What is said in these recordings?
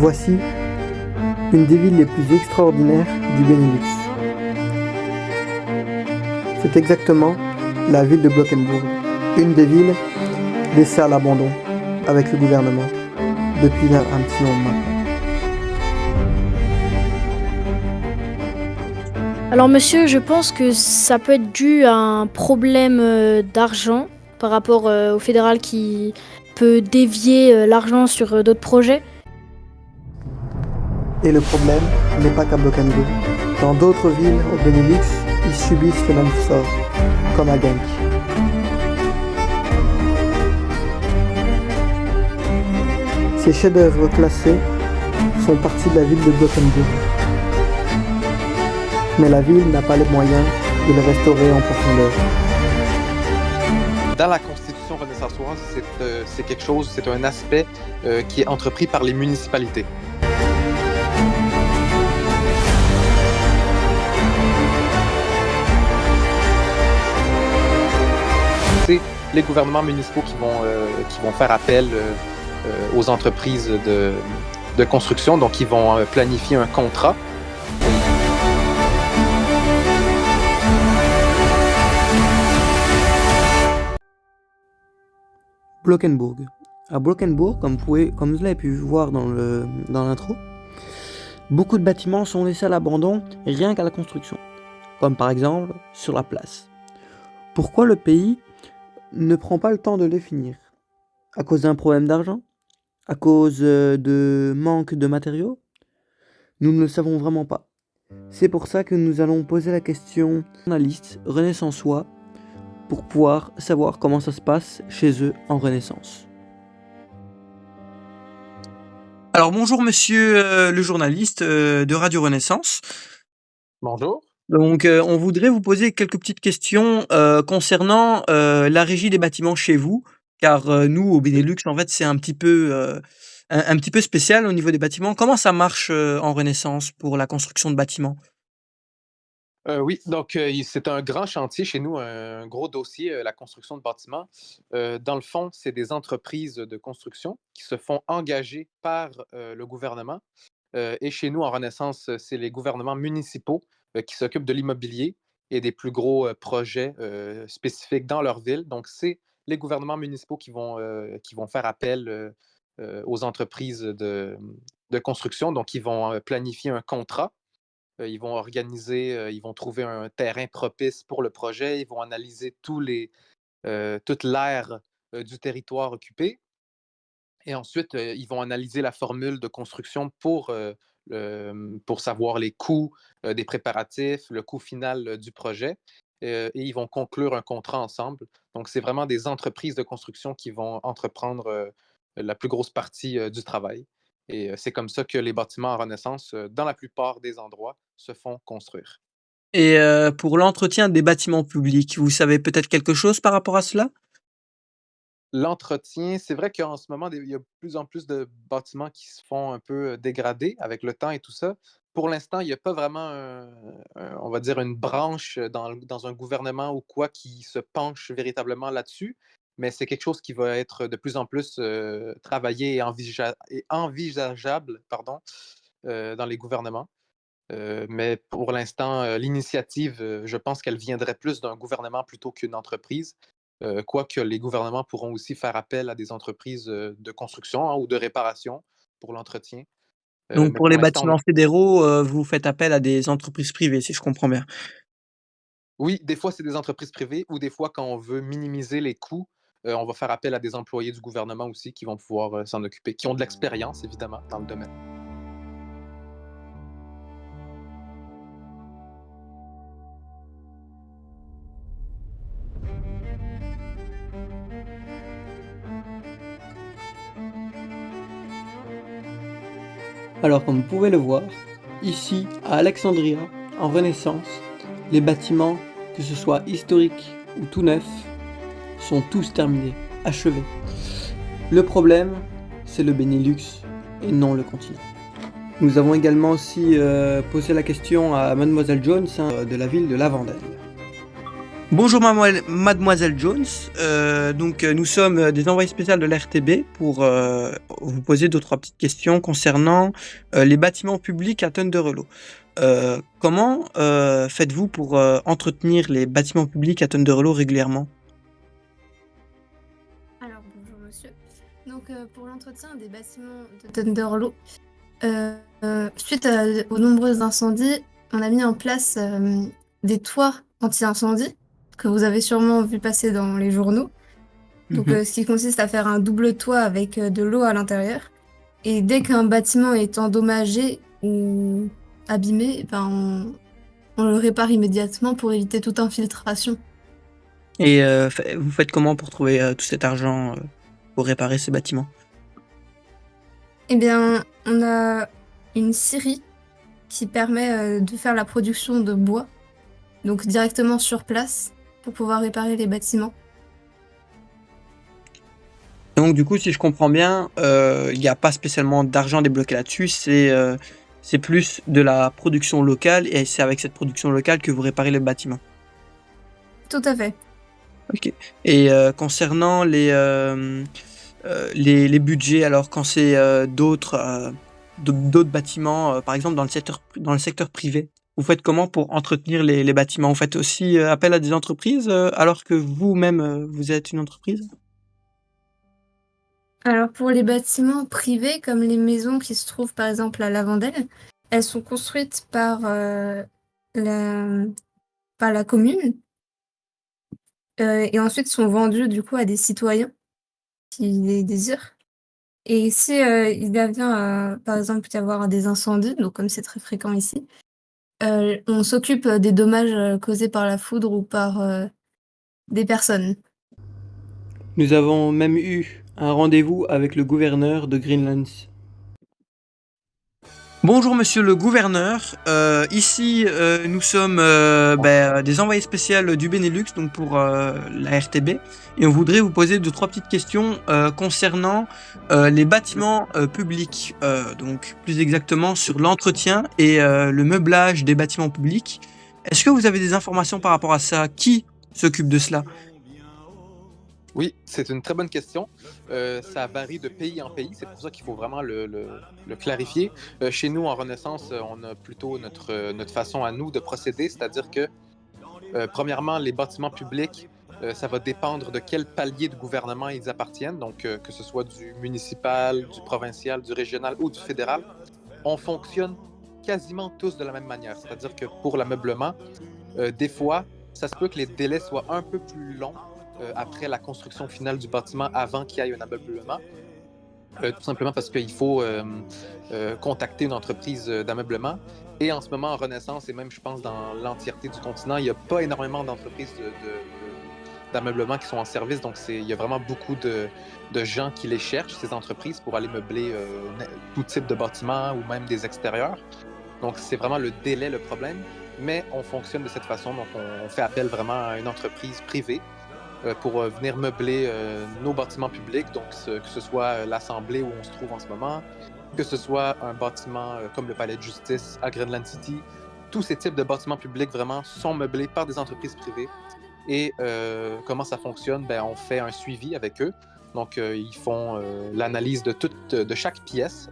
Voici une des villes les plus extraordinaires du Benelux. C'est exactement la ville de Blankenburg, une des villes laissées à l'abandon avec le gouvernement depuis un petit moment maintenant. Alors monsieur, je pense que ça peut être dû à un problème d'argent par rapport au fédéral qui peut dévier l'argent sur d'autres projets. Et le problème n'est pas qu'à Blankenburg. Dans d'autres villes au Benelux, ils subissent le même sort, comme à Genk. Ces chefs-d'œuvre classés font partie de la ville de Blankenburg. Mais la ville n'a pas les moyens de les restaurer en profondeur. Dans la Constitution renaissançoise, c'est quelque chose, c'est un aspect qui est entrepris par les municipalités. C'est les gouvernements municipaux qui vont faire appel aux entreprises de construction, donc ils vont planifier un contrat. Blankenburg. À Blankenburg, comme vous l'avez pu voir dans l'intro, beaucoup de bâtiments sont laissés à l'abandon rien qu'à la construction, comme par exemple sur la place. Pourquoi le pays ne prend pas le temps de les finir? À cause d'un problème d'argent? À cause de manque de matériaux? Nous ne le savons vraiment pas. C'est pour ça que nous allons poser la question aux journalistes renaissançois pour pouvoir savoir comment ça se passe chez eux en Renaissance. Alors bonjour monsieur le journaliste de Radio Renaissance. Bonjour. Donc on voudrait vous poser quelques petites questions concernant la régie des bâtiments chez vous, car nous au Benelux en fait c'est un petit peu spécial au niveau des bâtiments. Comment ça marche en Renaissance pour la construction de bâtiments? Oui, donc c'est un grand chantier chez nous, un gros dossier, la construction de bâtiments. Dans le fond, c'est des entreprises de construction qui se font engager par le gouvernement. Et chez nous, en Renaissance, c'est les gouvernements municipaux qui s'occupent de l'immobilier et des plus gros projets spécifiques dans leur ville. Donc, c'est les gouvernements municipaux qui vont faire appel aux entreprises de construction. Donc, ils vont planifier un contrat. Ils vont organiser, ils vont trouver un terrain propice pour le projet. Ils vont analyser toute l'aire du territoire occupé. Et ensuite, ils vont analyser la formule de construction pour savoir les coûts des préparatifs, le coût final du projet. Et ils vont conclure un contrat ensemble. Donc, c'est vraiment des entreprises de construction qui vont entreprendre la plus grosse partie du travail. Et c'est comme ça que les bâtiments en Renaissance, dans la plupart des endroits, se font construire. Et pour l'entretien des bâtiments publics, vous savez peut-être quelque chose par rapport à cela? L'entretien, c'est vrai qu'en ce moment, il y a de plus en plus de bâtiments qui se font un peu dégrader avec le temps et tout ça. Pour l'instant, il n'y a pas vraiment, on va dire, une branche dans un gouvernement ou quoi qui se penche véritablement là-dessus, mais c'est quelque chose qui va être de plus en plus travaillé et envisageable pardon, dans les gouvernements. Mais pour l'instant, l'initiative, je pense qu'elle viendrait plus d'un gouvernement plutôt qu'une entreprise. Quoique les gouvernements pourront aussi faire appel à des entreprises de construction ou de réparation pour l'entretien. Donc Mais pour pour les l'instant, bâtiments fédéraux, vous faites appel à des entreprises privées, si je comprends bien? oui, des fois, c'est des entreprises privées ou des fois, quand on veut minimiser les coûts, on va faire appel à des employés du gouvernement aussi qui vont pouvoir s'en occuper, qui ont de l'expérience, évidemment, dans le domaine. Alors comme vous pouvez le voir, ici à Alexandria, en Renaissance, les bâtiments, que ce soit historiques ou tout neufs, sont tous terminés, achevés. Le problème, c'est le Benelux et non le continent. Nous avons également aussi posé la question à Mademoiselle Jones de la ville de Lavandel. Bonjour mademoiselle Jones. Nous sommes des envoyés spéciaux de l'RTB pour vous poser deux trois petites questions concernant les bâtiments publics à Thunder-Hollow. Comment faites-vous pour entretenir les bâtiments publics à Thunder-Hollow régulièrement? Alors, bonjour monsieur. Donc, pour l'entretien des bâtiments de Thunder-Hollow, suite aux nombreux incendies, on a mis en place des toits anti-incendie que vous avez sûrement vu passer dans les journaux. Donc, Mhm. ce qui consiste à faire un double toit avec de l'eau à l'intérieur. Et dès qu'un bâtiment est endommagé ou abîmé, on le répare immédiatement pour éviter toute infiltration. Et vous faites comment pour trouver tout cet argent pour réparer ces bâtiments? Eh bien, on a une scierie qui permet de faire la production de bois, donc directement sur place, pour pouvoir réparer les bâtiments. Donc du coup, si je comprends bien, il n'y a pas spécialement d'argent débloqué là-dessus, c'est plus de la production locale et c'est avec cette production locale que vous réparez les bâtiments. Tout à fait. Ok. Et concernant les budgets, alors quand c'est d'autres bâtiments, par exemple dans le secteur privé, vous faites comment pour entretenir les bâtiments? Vous faites aussi appel à des entreprises alors que vous-même vous êtes une entreprise? Alors pour les bâtiments privés, comme les maisons qui se trouvent par exemple à Lavandelle, elles sont construites la, par la commune et ensuite sont vendues du coup à des citoyens qui les désirent. Et si il vient par exemple y avoir des incendies, donc comme c'est très fréquent ici, on s'occupe des dommages causés par la foudre ou par des personnes. Nous avons même eu un rendez-vous avec le gouverneur de Greenland. Bonjour monsieur le gouverneur, ici nous sommes des envoyés spéciaux du Benelux donc pour la RTB et on voudrait vous poser deux trois petites questions concernant les bâtiments publics, donc plus exactement sur l'entretien et le meublage des bâtiments publics. Est-ce que vous avez des informations par rapport à ça? Qui s'occupe de cela? Oui, c'est une très bonne question. Ça varie de pays en pays, c'est pour ça qu'il faut vraiment le clarifier. Chez nous, en Renaissance, on a plutôt notre façon à nous de procéder, c'est-à-dire que, premièrement, les bâtiments publics, ça va dépendre de quel palier de gouvernement ils appartiennent, donc que ce soit du municipal, du provincial, du régional ou du fédéral. On fonctionne quasiment tous de la même manière, c'est-à-dire que pour l'ameublement, des fois, ça se peut que les délais soient un peu plus longs après la construction finale du bâtiment, avant qu'il y ait un ameublement. Tout simplement parce qu'il faut contacter une entreprise d'ameublement. Et en ce moment, en Renaissance, et même je pense dans l'entièreté du continent, il n'y a pas énormément d'entreprises d'ameublement qui sont en service. Donc il y a vraiment beaucoup de gens qui les cherchent, ces entreprises, pour aller meubler tout type de bâtiment ou même des extérieurs. Donc c'est vraiment le délai le problème. Mais on fonctionne de cette façon. Donc on fait appel vraiment à une entreprise privée pour venir meubler nos bâtiments publics, donc que ce soit l'Assemblée où on se trouve en ce moment, que ce soit un bâtiment comme le Palais de justice à Greenland City. Tous ces types de bâtiments publics vraiment sont meublés par des entreprises privées. Et comment ça fonctionne? Ben, on fait un suivi avec eux. Donc, ils font l'analyse de chaque pièce.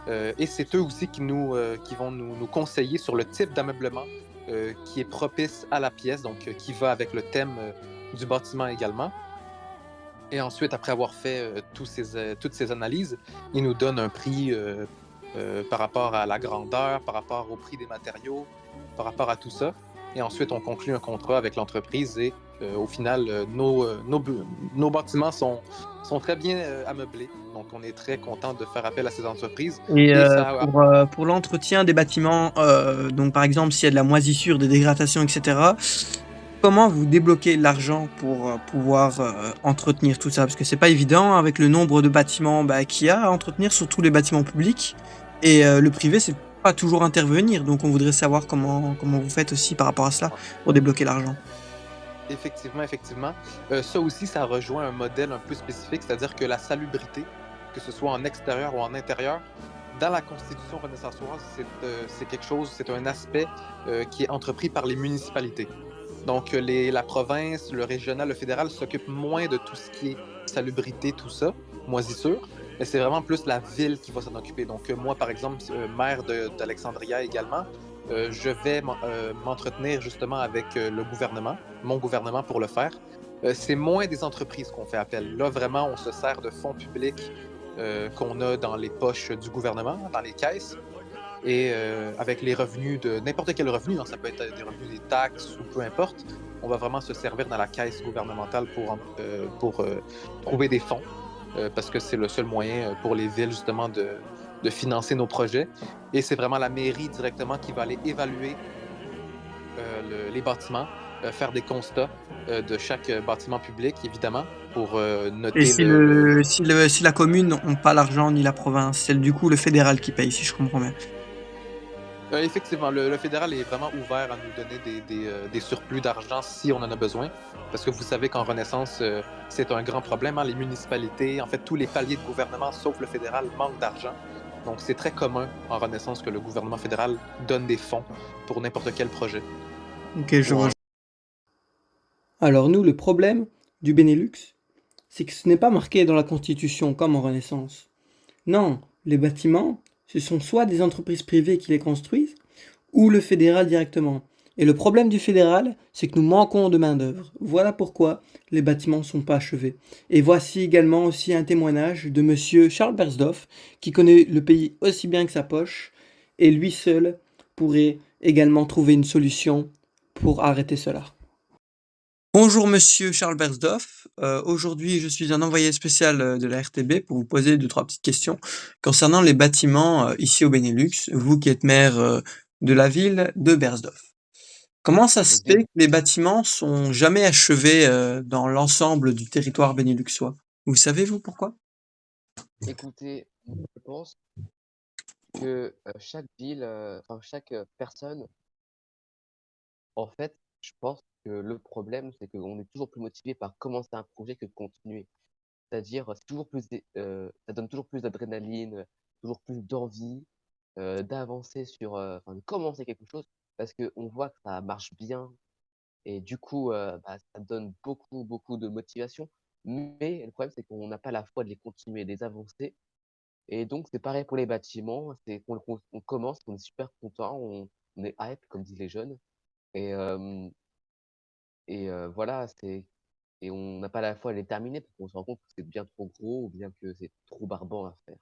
Et c'est eux aussi qui vont nous conseiller sur le type d'ameublement qui est propice à la pièce, donc qui va avec le thème du bâtiment également. Et ensuite, après avoir fait toutes ces analyses, ils nous donnent un prix par rapport à la grandeur, par rapport au prix des matériaux, par rapport à tout ça. Et ensuite, on conclut un contrat avec l'entreprise et au final, nos bâtiments sont très bien ameubés. Donc, on est très content de faire appel à ces entreprises. Et Et ça, pour l'entretien des bâtiments, donc par exemple s'il y a de la moisissure, des dégradations, etc., comment vous débloquez l'argent pour pouvoir entretenir tout ça? Parce que c'est pas évident avec le nombre de bâtiments qu'il y a à entretenir, surtout les bâtiments publics. Et le privé, c'est pas toujours intervenir. Donc on voudrait savoir comment vous faites aussi par rapport à cela pour débloquer l'argent. effectivement. Ça aussi, ça rejoint un modèle un peu spécifique, c'est-à-dire que la salubrité, que ce soit en extérieur ou en intérieur, dans la Constitution renaissançoise, c'est quelque chose, c'est un aspect qui est entrepris par les municipalités. Donc, la province, le régional, le fédéral s'occupent moins de tout ce qui est salubrité, tout ça, moisissure. Mais c'est vraiment plus la ville qui va s'en occuper. Donc, moi, par exemple, maire d'Alexandria également, je vais m'entretenir justement avec le gouvernement, mon gouvernement pour le faire. C'est moins des entreprises qu'on fait appel. Là, vraiment, on se sert de fonds publics qu'on a dans les poches du gouvernement, dans les caisses. Et avec les revenus de n'importe quel revenu, hein, ça peut être des revenus des taxes ou peu importe, on va vraiment se servir dans la caisse gouvernementale pour trouver des fonds, parce que c'est le seul moyen pour les villes justement de financer nos projets. Et c'est vraiment la mairie directement qui va aller évaluer les bâtiments, faire des constats de chaque bâtiment public, évidemment, pour Et noter si la commune n'a pas l'argent ni la province, c'est du coup le fédéral qui paye, si je comprends bien. Effectivement, le fédéral est vraiment ouvert à nous donner des surplus d'argent si on en a besoin. Parce que vous savez qu'en Renaissance, c'est un grand problème. Hein, les municipalités, en fait, tous les paliers de gouvernement, sauf le fédéral, manquent d'argent. Donc, c'est très commun en Renaissance que le gouvernement fédéral donne des fonds pour n'importe quel projet. Ok, je vois. Alors nous, le problème du Benelux, c'est que ce n'est pas marqué dans la Constitution comme en Renaissance. Non, les bâtiments, ce sont soit des entreprises privées qui les construisent, ou le fédéral directement. Et le problème du fédéral, c'est que nous manquons de main-d'œuvre. Voilà pourquoi les bâtiments ne sont pas achevés. Et voici également aussi un témoignage de monsieur Charles Bersdorf, qui connaît le pays aussi bien que sa poche, et lui seul pourrait également trouver une solution pour arrêter cela. Bonjour monsieur Charles Bersdorf. Aujourd'hui, je suis un envoyé spécial de la RTB pour vous poser 2-3 petites questions concernant les bâtiments ici au Benelux, vous qui êtes maire de la ville de Bersdorf. Comment ça se fait que les bâtiments sont jamais achevés dans l'ensemble du territoire benelluxois? Vous savez, vous, pourquoi? Écoutez, moi, je pense que chaque ville, enfin chaque personne, en fait, je pense que le problème, c'est qu'on est toujours plus motivé par commencer un projet que de continuer. C'est-à-dire, c'est toujours ça donne toujours plus d'adrénaline, toujours plus d'envie d'avancer enfin, de commencer quelque chose, parce qu'on voit que ça marche bien, et du coup, bah, ça donne beaucoup, beaucoup de motivation. Mais le problème, c'est qu'on n'a pas la foi de les continuer, de les avancer. Et donc, c'est pareil pour les bâtiments, c'est qu'on commence, on est super content, on est hype, comme disent les jeunes. Et, voilà, et on n'a pas la foi à les terminer parce qu'on se rend compte que c'est bien trop gros ou bien que c'est trop barbant à faire.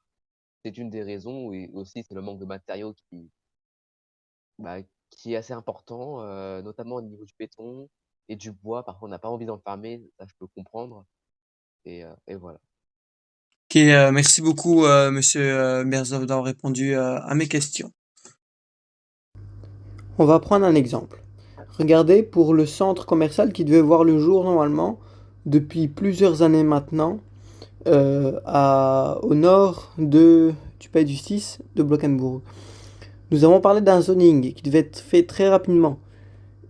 C'est une des raisons, et aussi c'est le manque de matériaux bah, qui est assez important, notamment au niveau du béton et du bois. Parfois, on n'a pas envie d'enfermer, ça je peux comprendre. Et voilà. Ok, merci beaucoup, monsieur Bersdorf, d'avoir répondu à mes questions. On va prendre un exemple. Regardez pour le centre commercial qui devait voir le jour normalement depuis plusieurs années maintenant au nord du Palais de Justice de Blankenburg. Nous avons parlé d'un zoning qui devait être fait très rapidement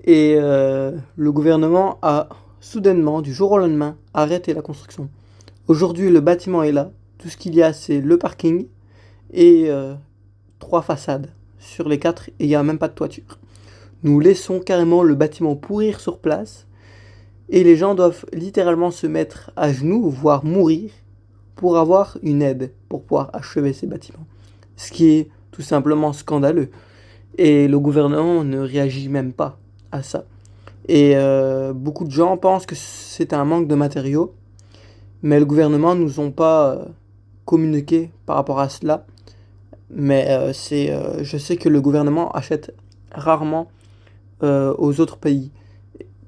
et le gouvernement a soudainement, du jour au lendemain, arrêté la construction. Aujourd'hui, le bâtiment est là. Tout ce qu'il y a, c'est le parking et 3 façades sur les 4 et il n'y a même pas de toiture. Nous laissons carrément le bâtiment pourrir sur place et les gens doivent littéralement se mettre à genoux, voire mourir, pour avoir une aide pour pouvoir achever ces bâtiments. Ce qui est tout simplement scandaleux. Et le gouvernement ne réagit même pas à ça. Et beaucoup de gens pensent que c'est un manque de matériaux, mais le gouvernement ne nous ont pas communiqué par rapport à cela. Mais je sais que le gouvernement achète rarement aux autres pays.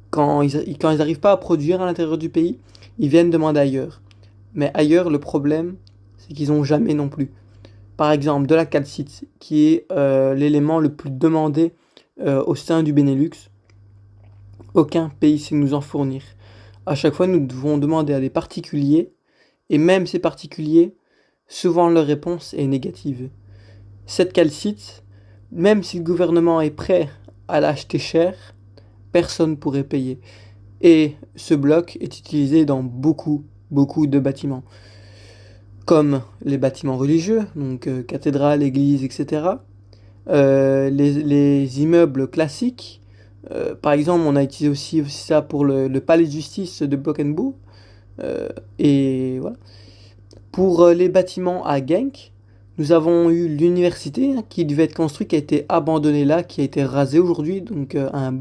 Quand ils n'arrivent pas à produire à l'intérieur du pays, ils viennent demander ailleurs. Mais ailleurs, le problème, c'est qu'ils n'ont jamais non plus. Par exemple, de la calcite, qui est l'élément le plus demandé au sein du Benelux. Aucun pays sait nous en fournir. À chaque fois, nous devons demander à des particuliers, et même ces particuliers, souvent leur réponse est négative. Cette calcite, même si le gouvernement est prêt à l'acheter cher, personne ne pourrait payer. Et ce bloc est utilisé dans beaucoup de bâtiments. Comme les bâtiments religieux, donc cathédrales, églises, etc. Les immeubles classiques, Par exemple, on a utilisé aussi ça pour le palais de justice de Bokenbourg. Et voilà. Pour les bâtiments à Genk, nous avons eu l'université hein, qui devait être construite, qui a été abandonnée là, qui a été rasée aujourd'hui. Donc un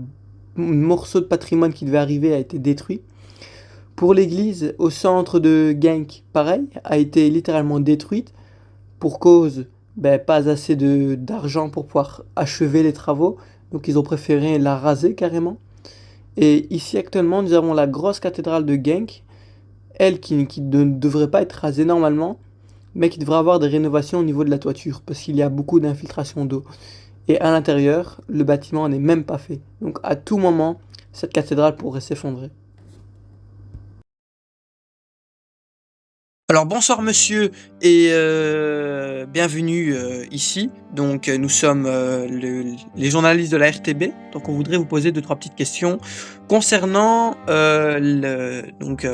morceau de patrimoine qui devait arriver a été détruit. Pour l'église au centre de Genk, pareil, a été littéralement détruite pour cause pas assez d'argent pour pouvoir achever les travaux. Donc ils ont préféré la raser carrément. Et ici actuellement, nous avons la grosse cathédrale de Genk, elle qui ne devrait pas être rasée normalement, mais qui devrait avoir des rénovations au niveau de la toiture, parce qu'il y a beaucoup d'infiltration d'eau. Et à l'intérieur, le bâtiment n'est même pas fait. Donc à tout moment, cette cathédrale pourrait s'effondrer. Alors bonsoir monsieur et bienvenue ici. Donc nous sommes les journalistes de la RTB. Donc on voudrait vous poser 2-3 petites questions concernant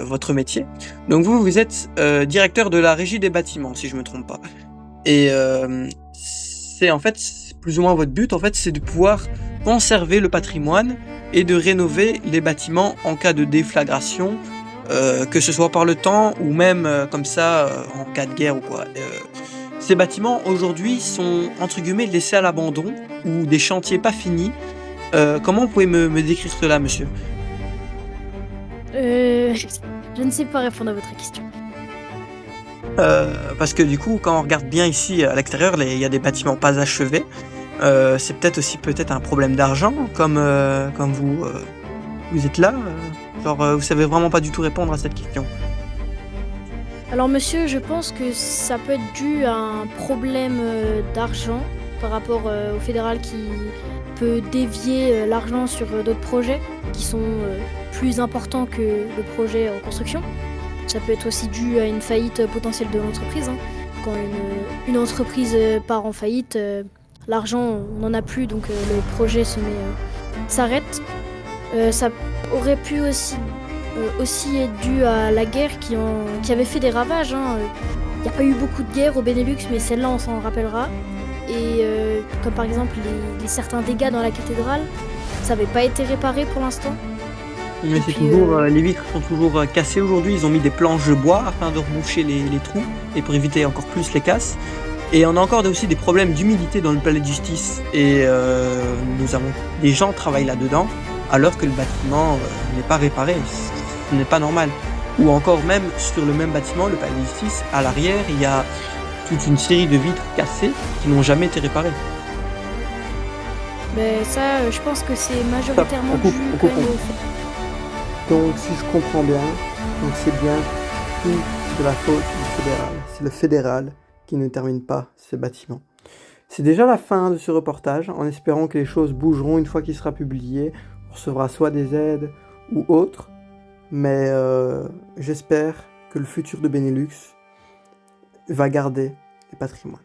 votre métier. Donc vous êtes directeur de la régie des bâtiments si je me trompe pas. Et c'est en fait plus ou moins votre but en fait, c'est de pouvoir conserver le patrimoine et de rénover les bâtiments en cas de déflagration. Que ce soit par le temps ou même comme ça en cas de guerre ou quoi. Ces bâtiments aujourd'hui sont entre guillemets laissés à l'abandon ou des chantiers pas finis. Comment vous pouvez me décrire cela, monsieur? Je ne sais pas répondre à votre question. Parce que du coup, quand on regarde bien ici à l'extérieur, il y a des bâtiments pas achevés. C'est peut-être aussi un problème d'argent, comme vous êtes là. Vous savez vraiment pas du tout répondre à cette question. Alors monsieur, je pense que ça peut être dû à un problème d'argent par rapport au fédéral qui peut dévier l'argent sur d'autres projets qui sont plus importants que le projet en construction. Ça peut être aussi dû à une faillite potentielle de l'entreprise. Hein. Quand une entreprise part en faillite, l'argent on n'en a plus, donc le projet s'arrête. Ça aurait pu aussi être dû à la guerre qui avait fait des ravages. Hein. Il n'y a pas eu beaucoup de guerres au Benelux, mais celle-là on s'en rappellera. Et comme par exemple les certains dégâts dans la cathédrale, ça n'avait pas été réparé pour l'instant. Mais c'est toujours, les vitres sont toujours cassées aujourd'hui. Ils ont mis des planches de bois afin de reboucher les trous et pour éviter encore plus les casses. Et on a encore aussi des problèmes d'humidité dans le palais de justice. Et des gens travaillent là-dedans alors que le bâtiment n'est pas réparé. Ce n'est pas normal. Ou encore même sur le même bâtiment, le palais de justice, à l'arrière, il y a toute une série de vitres cassées qui n'ont jamais été réparées. Mais ça, je pense que c'est majoritairement dû quand même au fait. Donc si je comprends bien, donc c'est bien tout de la faute du fédéral. C'est le fédéral qui ne termine pas ce bâtiment. C'est déjà la fin de ce reportage, en espérant que les choses bougeront une fois qu'il sera publié. On recevra soit des aides ou autres, mais j'espère que le futur de Benelux va garder les patrimoines.